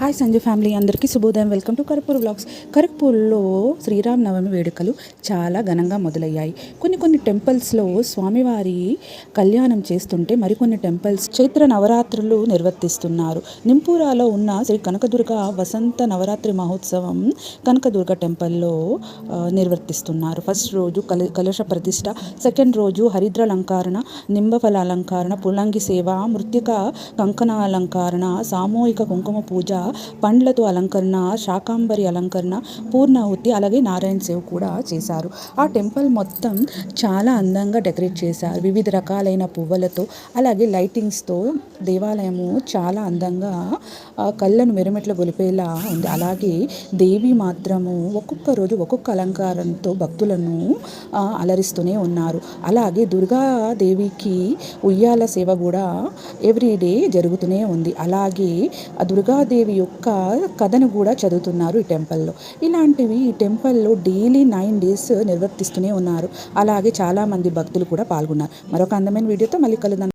Hi Sanjay family అందరికీ శుభోదయం. Welcome to Karapur vlogs. కరపూర్లో శ్రీరామనవమి వేడుకలు చాలా ఘనంగా మొదలయ్యాయి. కొన్ని టెంపుల్స్లో స్వామివారి కళ్యాణం చేస్తుంటే మరికొన్ని టెంపుల్స్ చైత్ర నవరాత్రులు నిర్వర్తిస్తున్నారు. నింపూరాలో ఉన్న శ్రీ కనకదుర్గ వసంత నవరాత్రి మహోత్సవం కనకదుర్గ టెంపుల్లో నిర్వర్తిస్తున్నారు. ఫస్ట్ రోజు కలశ ప్రతిష్ట, సెకండ్ రోజు హరిద్రాలంకరణ, నింబఫల అలంకరణ, పులంగి సేవ, మృత్తిక కంకణ అలంకరణ, సామూహిక కుంకుమ పూజ, పండ్లతో అలంకరణ, శాకాంబరి అలంకరణ, పూర్ణాహుతి, అలాగే నారాయణ సేవ కూడా చేశారు. ఆ టెంపుల్ మొత్తం చాలా అందంగా డెకరేట్ చేశారు. వివిధ రకాలైన పువ్వులతో అలాగే లైటింగ్స్తో దేవాలయము చాలా అందంగా కళ్ళను మెరుమెట్ల గొలిపేలా ఉంది. అలాగే దేవి మాత్రము ఒక్కొక్క రోజు ఒక్కొక్క అలంకారంతో భక్తులను అలరిస్తూనే ఉన్నారు. అలాగే దుర్గాదేవికి ఉయ్యాల సేవ కూడా ఎవ్రీడే జరుగుతూనే ఉంది. అలాగే ఆ దుర్గాదేవి యొక్క కథను కూడా చదువుతున్నారు ఈ టెంపుల్లో. ఇలాంటివి ఈ టెంపుల్లో డైలీ 9 days నిర్వర్తిస్తూనే ఉన్నారు. అలాగే చాలామంది భక్తులు కూడా పాల్గొన్నారు. మరొక అందమైన వీడియోతో మళ్ళీ కలుద్దాం.